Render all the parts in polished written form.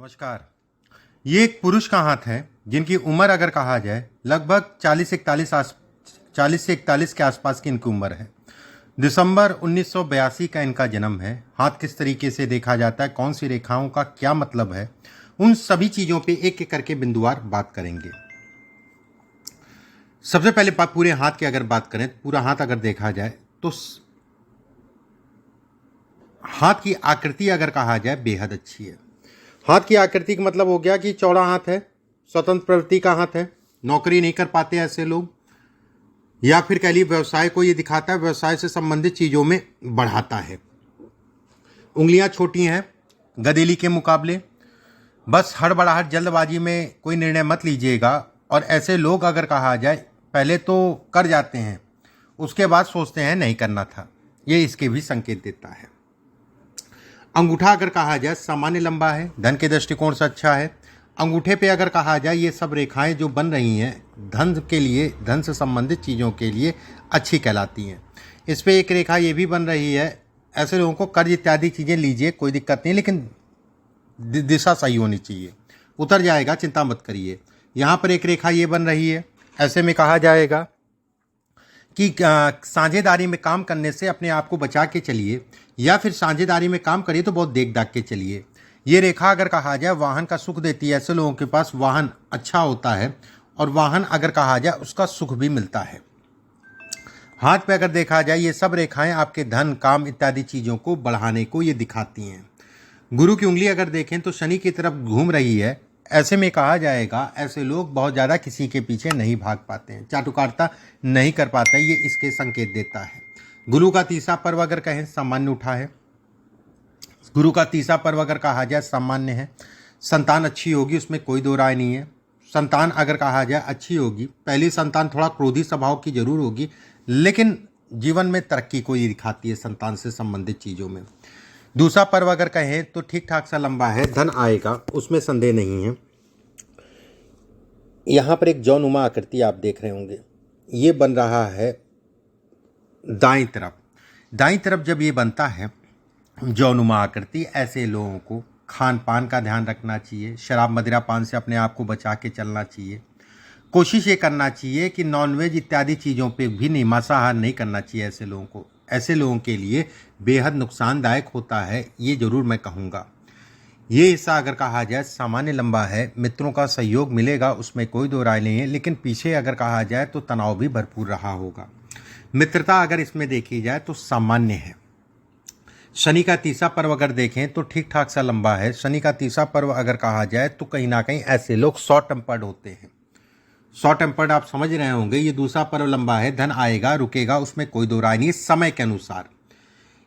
नमस्कार। ये एक पुरुष का हाथ है जिनकी उम्र अगर कहा जाए लगभग 40 से 41 के आसपास की इनकी उम्र है। दिसंबर 1982 का इनका जन्म है। हाथ किस तरीके से देखा जाता है, कौन सी रेखाओं का क्या मतलब है, उन सभी चीज़ों पे एक एक करके बिंदुवार बात करेंगे। सबसे पहले पूरे हाथ की अगर बात करें, पूरा हाथ अगर देखा जाए तो हाथ की आकृति अगर कहा जाए बेहद अच्छी है। हाथ की आकृति का मतलब हो गया कि चौड़ा हाथ है, स्वतंत्र प्रवृत्ति का हाथ है, नौकरी नहीं कर पाते ऐसे लोग, या फिर कह लीजिए व्यवसाय को ये दिखाता है, व्यवसाय से संबंधित चीज़ों में बढ़ाता है। उंगलियां छोटी हैं गदेली के मुकाबले। बस हड़बड़ाहट जल्दबाजी में कोई निर्णय मत लीजिएगा। और ऐसे लोग अगर कहा जाए पहले तो कर जाते हैं, उसके बाद सोचते हैं नहीं करना था, ये इसके भी संकेत देता है। अंगूठा अगर कहा जाए सामान्य लंबा है, धन के दृष्टिकोण से अच्छा है। अंगूठे पे अगर कहा जाए ये सब रेखाएं जो बन रही हैं धन के लिए, धन से संबंधित चीज़ों के लिए अच्छी कहलाती हैं। इस पे एक रेखा ये भी बन रही है। ऐसे लोगों को कर्ज इत्यादि चीज़ें लीजिए, कोई दिक्कत नहीं, लेकिन दिशा सही होनी चाहिए। उतर जाएगा, चिंता मत करिए। यहाँ पर एक रेखा ये बन रही है। ऐसे में कहा जाएगा कि साझेदारी में काम करने से अपने आप को बचा के चलिए, या फिर साझेदारी में काम करिए तो बहुत देख दाख के चलिए। ये रेखा अगर कहा जाए वाहन का सुख देती है। ऐसे लोगों के पास वाहन अच्छा होता है और वाहन अगर कहा जाए उसका सुख भी मिलता है। हाथ पे अगर देखा जाए ये सब रेखाएं आपके धन, काम इत्यादि चीज़ों को बढ़ाने को ये दिखाती हैं। गुरु की उंगली अगर देखें तो शनि की तरफ घूम रही है। ऐसे में कहा जाएगा ऐसे लोग बहुत ज़्यादा किसी के पीछे नहीं भाग पाते हैं, चाटुकारिता नहीं कर पाते, ये इसके संकेत देता है। गुरु का तीसरा पर्व अगर कहें सामान्य उठा है। गुरु का तीसरा पर्व अगर कहा जाए सामान्य है। संतान अच्छी होगी, उसमें कोई दो राय नहीं है। संतान अगर कहा जाए अच्छी होगी। पहली संतान थोड़ा क्रोधी स्वभाव की जरूर होगी, लेकिन जीवन में तरक्की को ये दिखाती है संतान से संबंधित चीज़ों में। दूसरा पर्व अगर कहें तो ठीक ठाक सा लंबा है, धन आएगा, उसमें संदेह नहीं है। यहाँ पर एक जौनुमा आकृति आप देख रहे होंगे, ये बन रहा है दाईं तरफ। दाईं तरफ जब ये बनता है जौनुमा आकृति, ऐसे लोगों को खान पान का ध्यान रखना चाहिए। शराब मदिरा पान से अपने आप को बचा के चलना चाहिए। कोशिश ये करना चाहिए कि नॉनवेज इत्यादि चीज़ों पे भी नहीं, मांसाहार नहीं करना चाहिए ऐसे लोगों को। ऐसे लोगों के लिए बेहद नुकसानदायक होता है, ये ज़रूर मैं कहूँगा। ये हिस्सा अगर कहा जाए सामान्य लंबा है। मित्रों का सहयोग मिलेगा, उसमें कोई दो राय नहीं है, लेकिन पीछे अगर कहा जाए तो तनाव भी भरपूर रहा होगा। मित्रता अगर इसमें देखी जाए तो सामान्य है। शनि का तीसरा पर्व अगर देखें तो ठीक ठाक सा लंबा है। शनि का तीसरा पर्व अगर कहा जाए तो कहीं ना कहीं ऐसे लोग शॉर्ट टेम्पर्ड होते हैं। शॉर्ट टेम्पर्ड आप समझ रहे होंगे। ये दूसरा पर्व लंबा है, धन आएगा, रुकेगा, उसमें कोई दो राय नहीं, समय के अनुसार।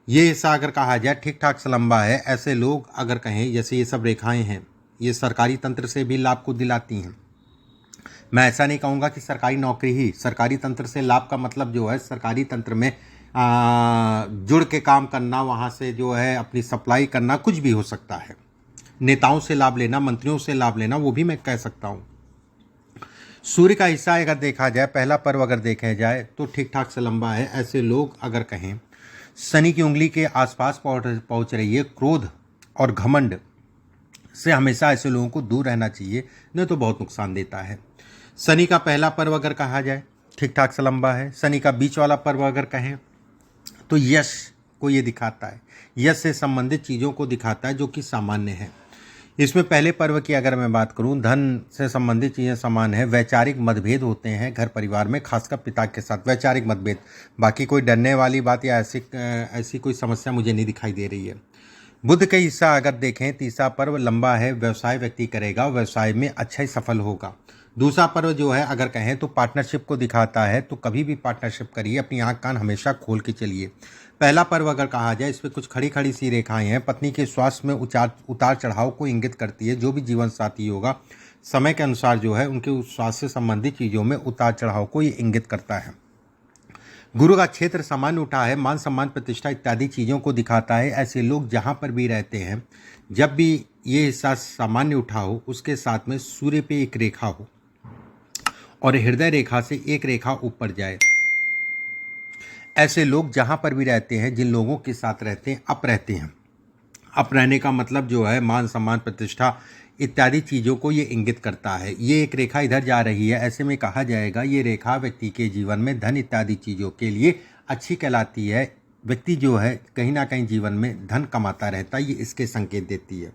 ये हिस्सा अगर कहा जाए ठीक ठाक सा लंबा है। ऐसे लोग अगर कहें जैसे ये सब रेखाएं हैं, ये सरकारी तंत्र से भी लाभ को दिलाती हैं। मैं ऐसा नहीं कहूँगा कि सरकारी नौकरी ही, सरकारी तंत्र से लाभ का मतलब जो है सरकारी तंत्र में जुड़ के काम करना, वहाँ से जो है अपनी सप्लाई करना, कुछ भी हो सकता है। नेताओं से लाभ लेना, मंत्रियों से लाभ लेना, वो भी मैं कह सकता हूँ। सूर्य का हिस्सा अगर देखा जाए, पहला पर्व अगर देखा जाए तो ठीक ठाक से लंबा है। ऐसे लोग अगर कहें शनि की उंगली के आसपास पहुंच रही है। क्रोध और घमंड से हमेशा ऐसे लोगों को दूर रहना चाहिए, नहीं तो बहुत नुकसान देता है। शनि का पहला पर्व अगर कहा जाए ठीक ठाक से लंबा है। शनि का बीच वाला पर्व अगर कहें तो यश को ये दिखाता है, यश से संबंधित चीज़ों को दिखाता है जो कि सामान्य है। इसमें पहले पर्व की अगर मैं बात करूं, धन से संबंधित चीज़ें समान है। वैचारिक मतभेद होते हैं घर परिवार में, खासकर पिता के साथ वैचारिक मतभेद। बाकी कोई डरने वाली बात या ऐसी कोई समस्या मुझे नहीं दिखाई दे रही है। बुध का हिस्सा अगर देखें, तीसरा पर्व लंबा है। व्यवसाय व्यक्ति करेगा, व्यवसाय में अच्छा ही सफल होगा। दूसरा पर्व जो है अगर कहें तो पार्टनरशिप को दिखाता है, तो कभी भी पार्टनरशिप करिए, अपनी आंख कान हमेशा खोल के चलिए। पहला पर्व अगर कहा जाए, इसमें कुछ खड़ी खड़ी सी रेखाएं हैं, पत्नी के स्वास्थ्य में उतार चढ़ाव को इंगित करती है। जो भी जीवन साथी होगा समय के अनुसार जो है उनके स्वास्थ्य से संबंधित चीज़ों में उतार चढ़ाव को ये इंगित करता है। गुरु का क्षेत्र सामान्य उठा है, मान सम्मान प्रतिष्ठा इत्यादि चीज़ों को दिखाता है। ऐसे लोग जहाँ पर भी रहते हैं, जब भी ये हिस्सा सामान्य उठा हो, उसके साथ में सूर्य पे एक रेखा हो और हृदय रेखा से एक रेखा ऊपर जाए। ऐसे लोग जहाँ पर भी रहते हैं, जिन लोगों के साथ रहते हैं, अप रहते हैं, अप रहने का मतलब जो है मान सम्मान प्रतिष्ठा इत्यादि चीज़ों को ये इंगित करता है। ये एक रेखा इधर जा रही है, ऐसे में कहा जाएगा ये रेखा व्यक्ति के जीवन में धन इत्यादि चीज़ों के लिए अच्छी कहलाती है। व्यक्ति जो है कहीं ना कहीं जीवन में धन कमाता रहता है, ये इसके संकेत देती है।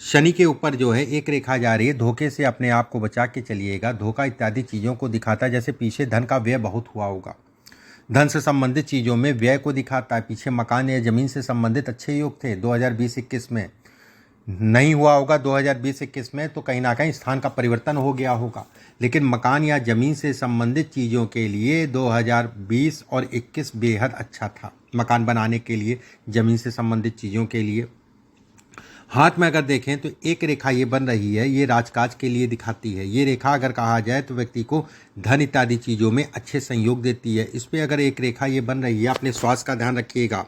शनि के ऊपर जो है एक रेखा जा रही है, धोखे से अपने आप को बचा के चलिएगा। धोखा इत्यादि चीज़ों को दिखाता है, जैसे पीछे धन का व्यय बहुत हुआ होगा, धन से संबंधित चीज़ों में व्यय को दिखाता है। पीछे मकान या ज़मीन से संबंधित अच्छे योग थे 2020-21 में, नहीं हुआ होगा 2020-21 में, तो कहीं ना कहीं स्थान का परिवर्तन हो गया होगा। लेकिन मकान या ज़मीन से संबंधित चीज़ों के लिए 2020 और 21 बेहद अच्छा था, मकान बनाने के लिए, ज़मीन से संबंधित चीज़ों के लिए। हाथ में अगर देखें तो एक रेखा ये बन रही है, ये राजकाज के लिए दिखाती है। ये रेखा अगर कहा जाए तो व्यक्ति को धन इत्यादि चीज़ों में अच्छे संयोग देती है। इस पर अगर एक रेखा ये बन रही है, अपने स्वास्थ्य का ध्यान रखिएगा,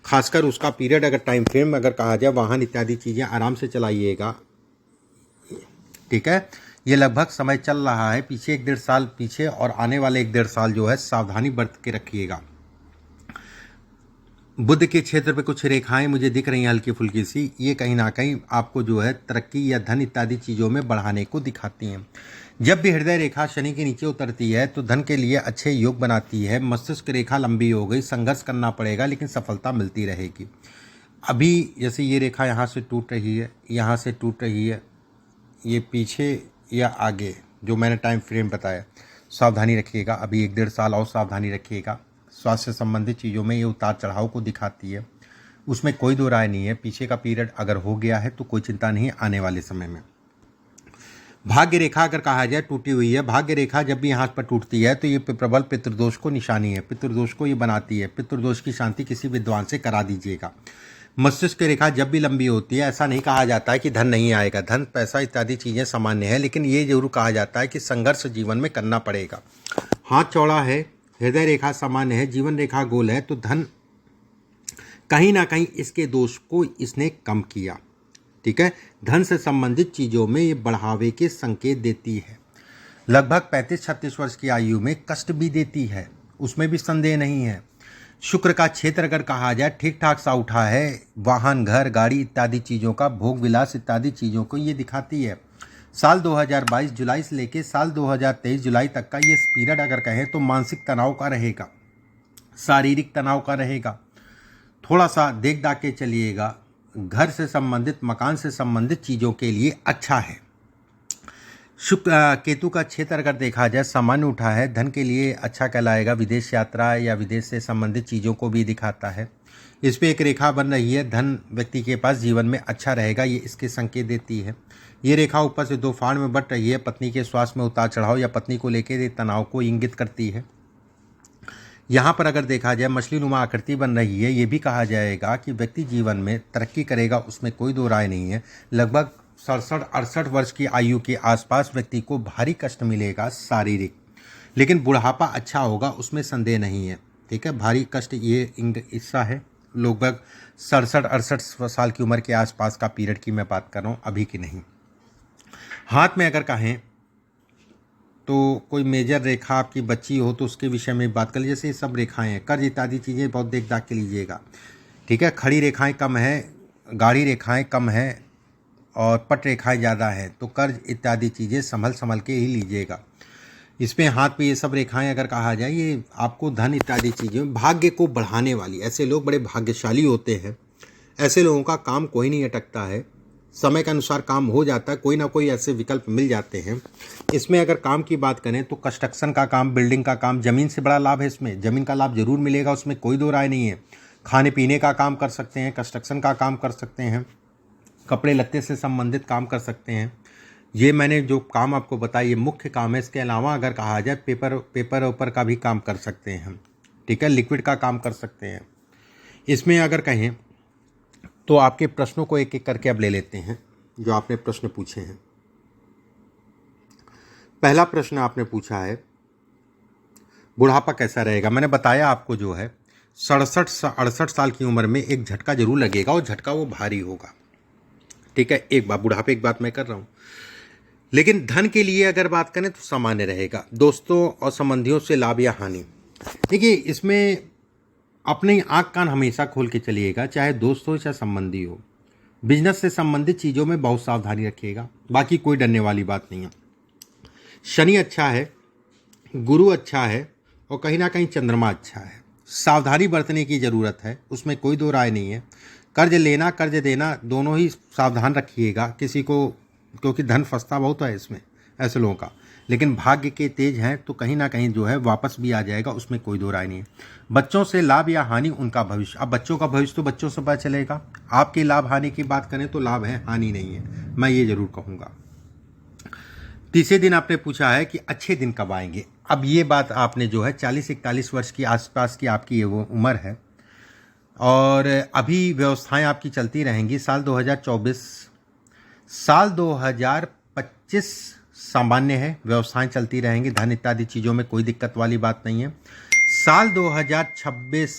खासकर उसका पीरियड अगर टाइम फ्रेम अगर कहा जाए, वाहन इत्यादि चीज़ें आराम से चलाइएगा, ठीक है। ये लगभग समय चल रहा है पीछे 1-1.5 साल पीछे, और आने वाले 1-1.5 साल जो है सावधानी बरत के रखिएगा। बुध के क्षेत्र पे कुछ रेखाएं मुझे दिख रही हैं हल्की फुल्की सी, ये कहीं ना कहीं आपको जो है तरक्की या धन इत्यादि चीज़ों में बढ़ाने को दिखाती हैं। जब भी हृदय रेखा शनि के नीचे उतरती है तो धन के लिए अच्छे योग बनाती है। मस्तिष्क रेखा लंबी हो गई, संघर्ष करना पड़ेगा लेकिन सफलता मिलती रहेगी। अभी जैसे ये रेखा यहाँ से टूट रही है, यहाँ से टूट रही है, ये पीछे या आगे जो मैंने टाइम फ्रेम बताया, सावधानी रखिएगा। अभी 1-1.5 साल और सावधानी रखिएगा। स्वास्थ्य से संबंधित चीज़ों में ये उतार चढ़ाव को दिखाती है, उसमें कोई दो राय नहीं है। पीछे का पीरियड अगर हो गया है तो कोई चिंता नहीं आने वाले समय में। भाग्य रेखा अगर कहा जाए टूटी हुई है, भाग्य रेखा जब भी यहाँ पर टूटती है तो ये प्रबल पितृदोष को निशानी है, पितृदोष को ये बनाती है। पितृदोष की शांति किसी विद्वान से करा दीजिएगा। मस्तिष्क रेखा जब भी लंबी होती है, ऐसा नहीं कहा जाता है कि धन नहीं आएगा, धन पैसा इत्यादि चीज़ें सामान्य है, लेकिन ये जरूर कहा जाता है कि संघर्ष जीवन में करना पड़ेगा। हाथ चौड़ा है, हृदय रेखा सामान्य है, जीवन रेखा गोल है, तो धन कहीं ना कहीं इसके दोष को इसने कम किया, ठीक है। धन से संबंधित चीज़ों में ये बढ़ावे के संकेत देती है। लगभग 35-36 वर्ष की आयु में कष्ट भी देती है, उसमें भी संदेह नहीं है। शुक्र का क्षेत्र अगर कहा जाए ठीक ठाक सा उठा है, वाहन, घर, गाड़ी इत्यादि चीज़ों का, भोग विलास इत्यादि चीज़ों को ये दिखाती है। साल 2022 जुलाई से लेके साल 2023 जुलाई तक का ये पीरियड अगर कहें तो मानसिक तनाव का रहेगा, शारीरिक तनाव का रहेगा। थोड़ा सा देख दाख के चलिएगा। घर से संबंधित, मकान से संबंधित चीज़ों के लिए अच्छा है। शुक्र केतु का क्षेत्र अगर देखा जाए सामान्य उठा है, धन के लिए अच्छा कहलाएगा। विदेश यात्रा या विदेश से संबंधित चीज़ों को भी दिखाता है। इस पे एक रेखा बन रही है, धन व्यक्ति के पास जीवन में अच्छा रहेगा, ये इसके संकेत देती है। ये रेखा ऊपर से 2 फाड़ में बट रही है, पत्नी के स्वास्थ्य में उतार चढ़ाव या पत्नी को लेकर तनाव को इंगित करती है। यहाँ पर अगर देखा जाए मछली नुमा आकृति बन रही है, ये भी कहा जाएगा कि व्यक्ति जीवन में तरक्की करेगा, उसमें कोई दो राय नहीं है। लगभग 67-68 वर्ष की आयु के आसपास व्यक्ति को भारी कष्ट मिलेगा शारीरिक, लेकिन बुढ़ापा अच्छा होगा, उसमें संदेह नहीं है, ठीक है। भारी कष्ट ये हिस्सा है, लगभग 67-68 साल की उम्र के आसपास का पीरियड की मैं बात कर रहा हूँ, अभी की नहीं। हाथ में अगर कहें तो कोई मेजर रेखा आपकी बच्ची हो तो उसके विषय में बात कर लीजिए। जैसे ये सब रेखाएं हैं, कर्ज इत्यादि चीज़ें बहुत देख दाख के लीजिएगा, ठीक है। खड़ी रेखाएं कम है, गाढ़ी रेखाएं कम है और पट रेखाएं ज़्यादा हैं, तो कर्ज इत्यादि चीज़ें संभल के ही लीजिएगा। इसमें हाथ पे ये सब रेखाएं अगर कहा जाए, ये आपको धन इत्यादि चीज़ें, भाग्य को बढ़ाने वाली, ऐसे लोग बड़े भाग्यशाली होते हैं। ऐसे लोगों का काम कोई नहीं अटकता है, समय के अनुसार काम हो जाता है, कोई ना कोई ऐसे विकल्प मिल जाते हैं। इसमें अगर काम की बात करें तो कंस्ट्रक्शन का काम, बिल्डिंग का काम, ज़मीन से बड़ा लाभ है इसमें, ज़मीन का लाभ जरूर मिलेगा, उसमें कोई दो राय नहीं है। खाने पीने का काम कर सकते हैं, कंस्ट्रक्शन का काम कर सकते हैं, कपड़े लत्ते से संबंधित काम कर सकते हैं। ये मैंने जो काम आपको बताया ये मुख्य काम है। इसके अलावा अगर कहा जाए पेपर ऊपर का भी काम कर सकते हैं, ठीक है। लिक्विड का काम कर सकते हैं। इसमें अगर कहें तो आपके प्रश्नों को एक एक करके अब ले लेते हैं, जो आपने प्रश्न पूछे हैं। पहला प्रश्न आपने पूछा है बुढ़ापा कैसा रहेगा। मैंने बताया आपको जो है 67-68 साल की उम्र में एक झटका जरूर लगेगा और झटका वो भारी होगा, ठीक है। एक बात बुढ़ापे की बात मैं कर रहा हूँ, लेकिन धन के लिए अगर बात करें तो सामान्य रहेगा। दोस्तों और संबंधियों से लाभ या हानि, देखिए इसमें अपने आँख कान हमेशा खोल के चलिएगा, चाहे दोस्त हो चाहे संबंधी हो। बिजनेस से संबंधित चीज़ों में बहुत सावधानी रखिएगा, बाकी कोई डरने वाली बात नहीं है। शनि अच्छा है, गुरु अच्छा है और कहीं ना कहीं चंद्रमा अच्छा है। सावधानी बरतने की ज़रूरत है, उसमें कोई दो राय नहीं है। कर्ज लेना कर्ज देना दोनों ही सावधान रखिएगा किसी को, क्योंकि धन फंसता बहुत है इसमें ऐसे लोगों का। लेकिन भाग्य के तेज हैं तो कहीं ना कहीं जो है वापस भी आ जाएगा, उसमें कोई दो राय नहीं है। बच्चों से लाभ या हानि, उनका भविष्य। अब बच्चों का भविष्य तो बच्चों से पता चलेगा। आपकी लाभ हानि की बात करें तो लाभ है, हानि नहीं है, मैं ये जरूर कहूँगा। तीसरे दिन आपने पूछा है कि अच्छे दिन कब आएंगे। अब ये बात आपने जो है 40-41 वर्ष की आसपास की आपकी ये वो उम्र है और अभी व्यवस्थाएं आपकी चलती रहेंगी। साल 2025 सामान्य है, व्यवस्थाएं चलती रहेंगी, धन इत्यादि चीज़ों में कोई दिक्कत वाली बात नहीं है। साल 2026,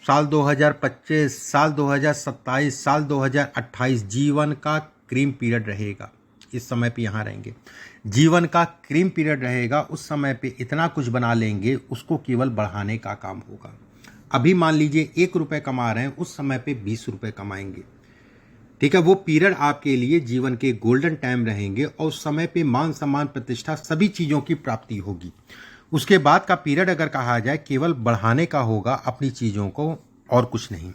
साल 2025, साल 2027, साल 2028 जीवन का क्रीम पीरियड रहेगा। इस समय पे यहाँ रहेंगे, जीवन का क्रीम पीरियड रहेगा। उस समय पे इतना कुछ बना लेंगे, उसको केवल बढ़ाने का काम होगा। अभी मान लीजिए 1 रुपये कमा रहे हैं, उस समय पे 20 रुपये कमाएंगे। ठीक है, वो पीरियड आपके लिए जीवन के गोल्डन टाइम रहेंगे और उस समय पे मान सम्मान प्रतिष्ठा सभी चीज़ों की प्राप्ति होगी। उसके बाद का पीरियड अगर कहा जाए केवल बढ़ाने का होगा अपनी चीज़ों को, और कुछ नहीं।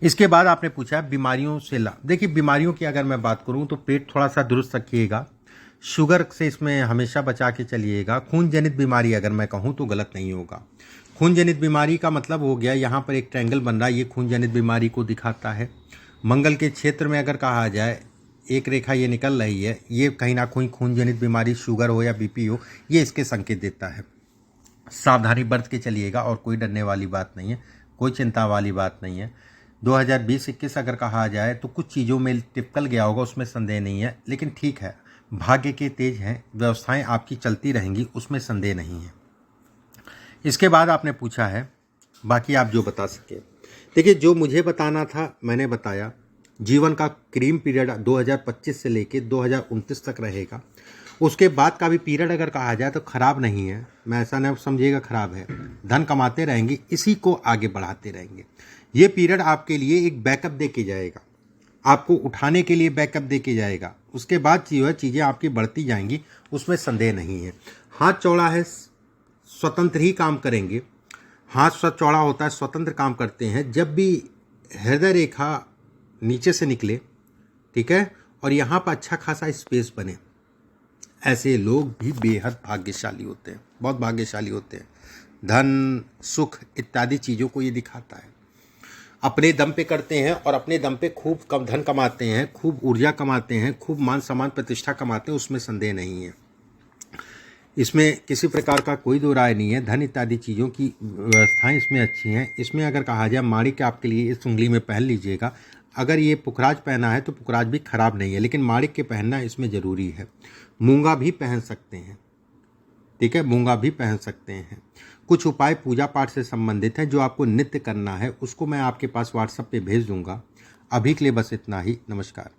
इसके बाद आपने पूछा बीमारियों से लाभ। देखिए, बीमारियों की अगर मैं बात करूं तो पेट थोड़ा सा दुरुस्त रखिएगा, शुगर से इसमें हमेशा बचा के चलिएगा। खून जनित बीमारी अगर मैं कहूं तो गलत नहीं होगा। खून जनित बीमारी का मतलब हो गया, यहाँ पर एक ट्रायंगल बन रहा है, ये खून जनित बीमारी को दिखाता है। मंगल के क्षेत्र में अगर कहा जाए एक रेखा ये निकल रही है, ये कहीं ना कहीं खून जनित बीमारी, शुगर हो या बीपी हो, ये इसके संकेत देता है। सावधानी बरत के चलिएगा और कोई डरने वाली बात नहीं है, कोई चिंता वाली बात नहीं है। 2020-21 अगर कहा जाए तो कुछ चीज़ों में टिपकल गया होगा, उसमें संदेह नहीं है, लेकिन ठीक है, भाग्य के तेज हैं, व्यवस्थाएं आपकी चलती रहेंगी, उसमें संदेह नहीं है। इसके बाद आपने पूछा है, बाकी आप जो बता सके। देखिए, जो मुझे बताना था मैंने बताया। जीवन का क्रीम पीरियड 2025 से लेके 2029 तक रहेगा। उसके बाद का भी पीरियड अगर कहा जाए तो खराब नहीं है, मैं ऐसा नहीं समझिएगा खराब है। धन कमाते रहेंगे, इसी को आगे बढ़ाते रहेंगे। ये पीरियड आपके लिए एक बैकअप दे के जाएगा, आपको उठाने के लिए बैकअप दे के जाएगा। उसके बाद जो है चीज़ें आपकी बढ़ती जाएंगी, उसमें संदेह नहीं है। हाथ चौड़ा है, स्वतंत्र ही काम करेंगे। हाथ चौड़ा होता है, स्वतंत्र काम करते हैं। जब भी हृदय रेखा नीचे से निकले, ठीक है, और यहाँ पर अच्छा खासा स्पेस बने, ऐसे लोग भी बेहद भाग्यशाली होते हैं, बहुत भाग्यशाली होते हैं। धन, सुख इत्यादि चीज़ों को ये दिखाता है। अपने दम पे करते हैं और अपने दम पे खूब कम धन कमाते हैं, खूब ऊर्जा कमाते हैं, खूब मान सम्मान प्रतिष्ठा कमाते हैं, उसमें संदेह नहीं है। इसमें किसी प्रकार का कोई दो राय नहीं है। धन इत्यादि चीज़ों की व्यवस्थाएं इसमें अच्छी हैं। इसमें अगर कहा जाए माणिक आपके लिए इस उंगली में पहन लीजिएगा। अगर ये पुखराज पहना है तो पुखराज भी खराब नहीं है, लेकिन माणिक के पहनना इसमें ज़रूरी है। मूंगा भी पहन सकते हैं, ठीक है, मूंगा भी पहन सकते हैं। कुछ उपाय पूजा पाठ से संबंधित हैं जो आपको नित्य करना है, उसको मैं आपके पास व्हाट्सएप पे भेज दूंगा। अभी के लिए बस इतना ही। नमस्कार।